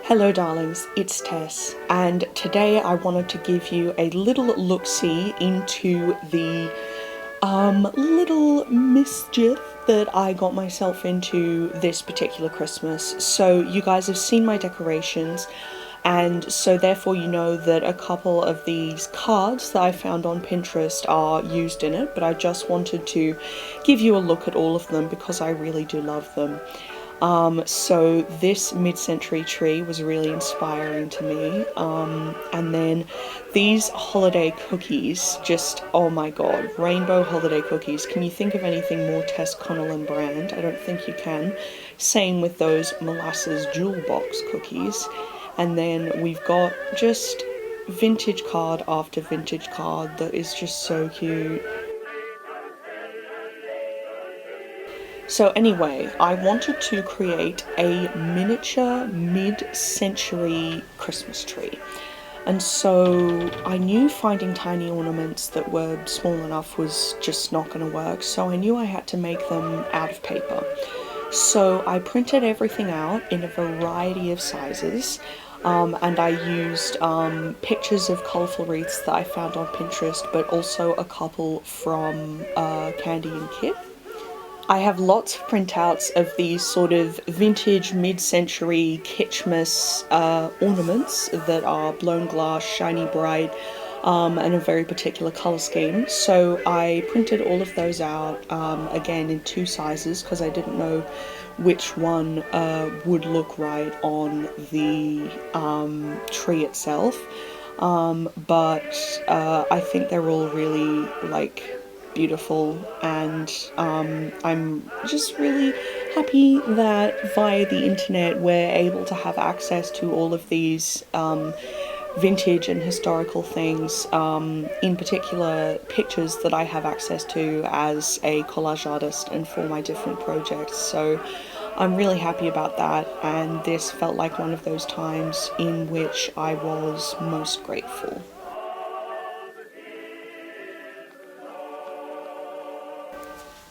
Hello darlings, it's Tess, and today I wanted to give you a little look-see into the little mischief that I got myself into this particular Christmas. So you guys have seen my decorations, and so therefore you know that a couple of these cards that I found on Pinterest are used in it, but I just wanted to give you a look at all of them because I really do love them. So this mid-century tree was really inspiring to me, and then these holiday cookies, just oh my god, rainbow holiday cookies. Can you think of anything more Tess Connellan brand? I don't think you can. Same with those molasses jewel box cookies. And then we've got just vintage card after vintage card that is just so cute. So anyway, I wanted to create a miniature mid-century Christmas tree. And so I knew finding tiny ornaments that were small enough was just not going to work, so I knew I had to make them out of paper. So I printed everything out in a variety of sizes, and I used pictures of colourful wreaths that I found on Pinterest, but also a couple from Candy and Kit. I have lots of printouts of these sort of vintage mid-century Kitschmas ornaments that are blown glass, shiny bright, and a very particular colour scheme. So I printed all of those out, again in two sizes, because I didn't know which one would look right on the tree itself. But I think they're all really, like, beautiful, and I'm just really happy that via the internet we're able to have access to all of these vintage and historical things, in particular pictures that I have access to as a collage artist and for my different projects. So I'm really happy about that, and this felt like one of those times in which I was most grateful.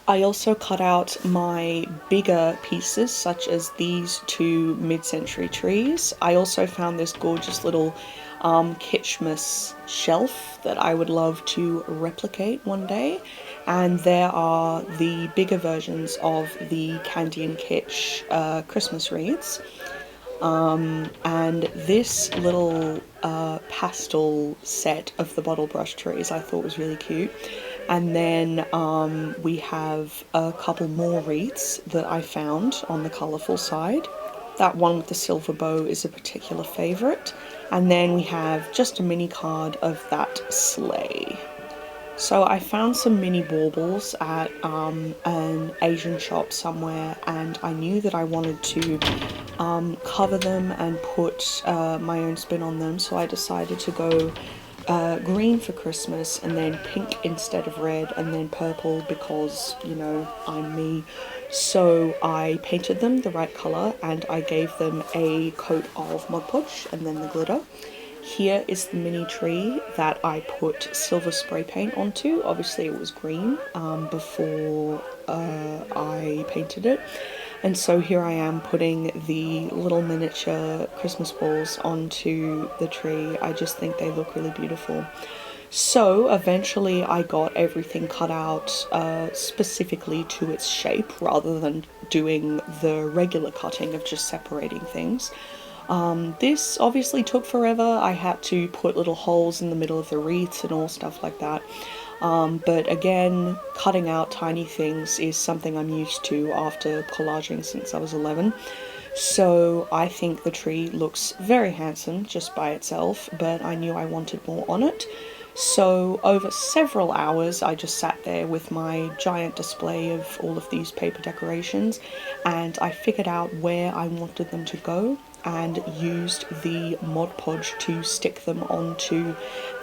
I also cut out my bigger pieces, such as these two mid-century trees. I also found this gorgeous little Kitschmas shelf that I would love to replicate one day. And there are the bigger versions of the Candy and Kitsch Christmas wreaths. And this little pastel set of the bottle brush trees I thought was really cute. And then we have a couple more wreaths that I found on the colourful side. That one with the silver bow is a particular favourite. And then we have just a mini card of that sleigh. So I found some mini baubles at an Asian shop somewhere, and I knew that I wanted to cover them and put my own spin on them, so I decided to go green for Christmas, and then pink instead of red, and then purple because, you know, I'm me. So I painted them the right colour, and I gave them a coat of Mod Podge and then the glitter. Here is the mini tree that I put silver spray paint onto. Obviously it was green before I painted it. And so here I am putting the little miniature Christmas balls onto the tree. I just think they look really beautiful. So eventually I got everything cut out specifically to its shape, rather than doing the regular cutting of just separating things. This obviously took forever. I had to put little holes in the middle of the wreaths and all stuff like that. But again, cutting out tiny things is something I'm used to after collaging since I was 11. So I think the tree looks very handsome just by itself, but I knew I wanted more on it. So over several hours I just sat there with my giant display of all of these paper decorations, and I figured out where I wanted them to go and used the Mod Podge to stick them onto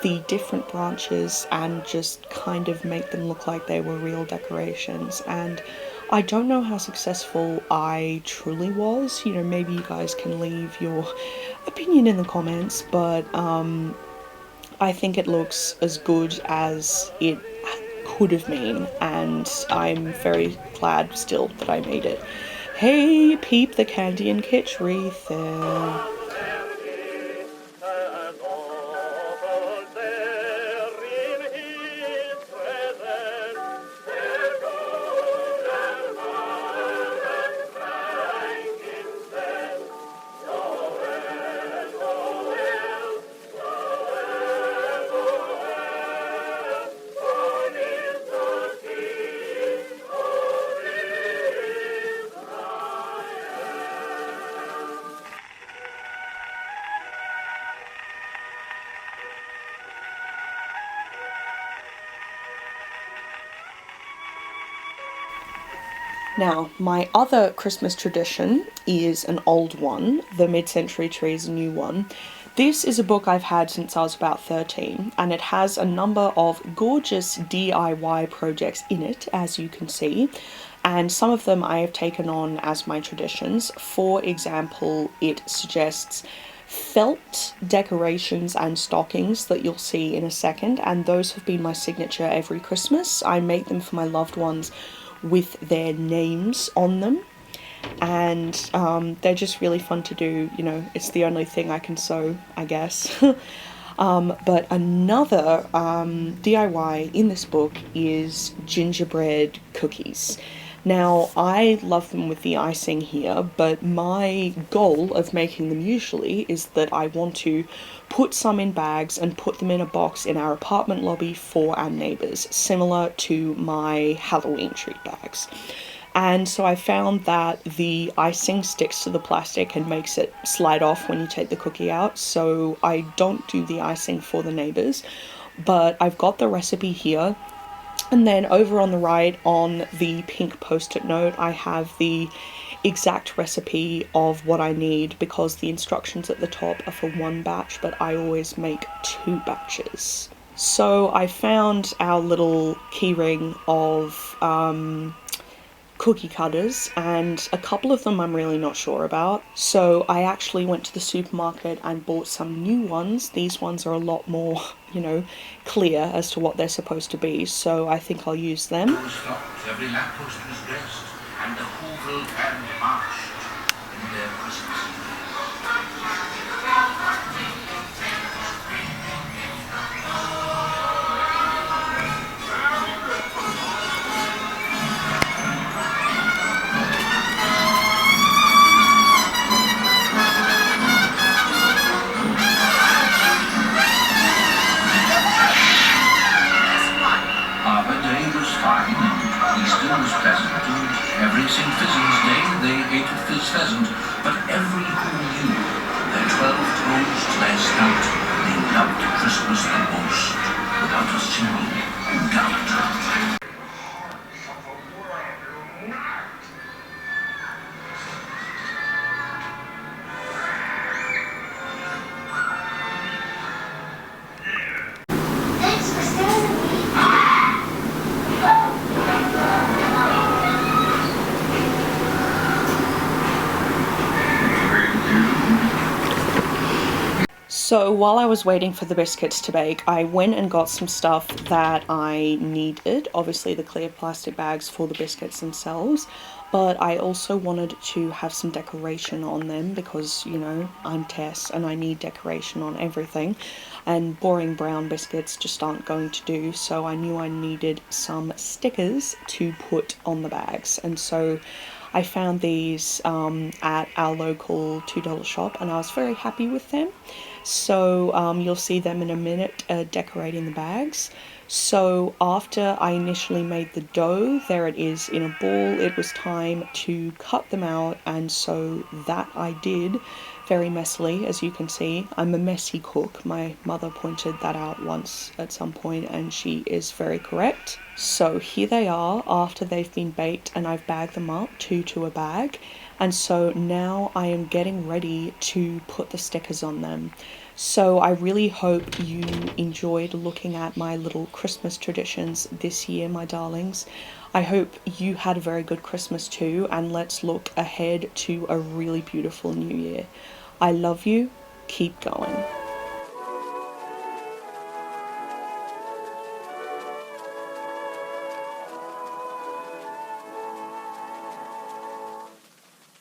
the different branches and just kind of make them look like they were real decorations. And I don't know how successful I truly was. You know, maybe you guys can leave your opinion in the comments, but I think it looks as good as it could have been, and I'm very glad still that I made it. Hey, peep the Candy and Kitsch wreath there. Now, my other Christmas tradition is an old one. The Mid-Century Tree is a new one. This is a book I've had since I was about 13, and it has a number of gorgeous DIY projects in it, as you can see, and some of them I have taken on as my traditions. For example, it suggests felt decorations and stockings that you'll see in a second, and those have been my signature every Christmas. I make them for my loved ones with their names on them, and they're just really fun to do. You know, it's the only thing I can sew, I guess. But another DIY in this book is gingerbread cookies. Now, I love them with the icing here, but my goal of making them usually is that I want to put some in bags and put them in a box in our apartment lobby for our neighbours, similar to my Halloween treat bags. And so I found that the icing sticks to the plastic and makes it slide off when you take the cookie out, so I don't do the icing for the neighbours, but I've got the recipe here. And then over on the right, on the pink post-it note, I have the exact recipe of what I need, because the instructions at the top are for one batch, but I always make 2 batches. So I found our little keyring of cookie cutters, and a couple of them I'm really not sure about. So I actually went to the supermarket and bought some new ones. These ones are a lot more, you know, clear as to what they're supposed to be, so I think I'll use them. Every lamppost was dressed, and the Hoovel band marched in their presence. Every St. Pheasant's Day they ate a fizz pheasant, but every who knew their 12 toes last night they loved Christmas the most, without a single doubt. So while I was waiting for the biscuits to bake, I went and got some stuff that I needed. Obviously the clear plastic bags for the biscuits themselves, but I also wanted to have some decoration on them because, you know, I'm Tess and I need decoration on everything, and boring brown biscuits just aren't going to do, so I knew I needed some stickers to put on the bags. And so I found these at our local $2 shop, and I was very happy with them. So you'll see them in a minute decorating the bags. So after I initially made the dough, there it is in a ball, it was time to cut them out, and so that I did very messily, as you can see. I'm a messy cook. My mother pointed that out once at some point, and she is very correct. So here they are after they've been baked, and I've bagged them up, 2 to a bag. And so now I am getting ready to put the stickers on them. So I really hope you enjoyed looking at my little Christmas traditions this year, my darlings. I hope you had a very good Christmas too, and let's look ahead to a really beautiful new year. I love you. Keep going.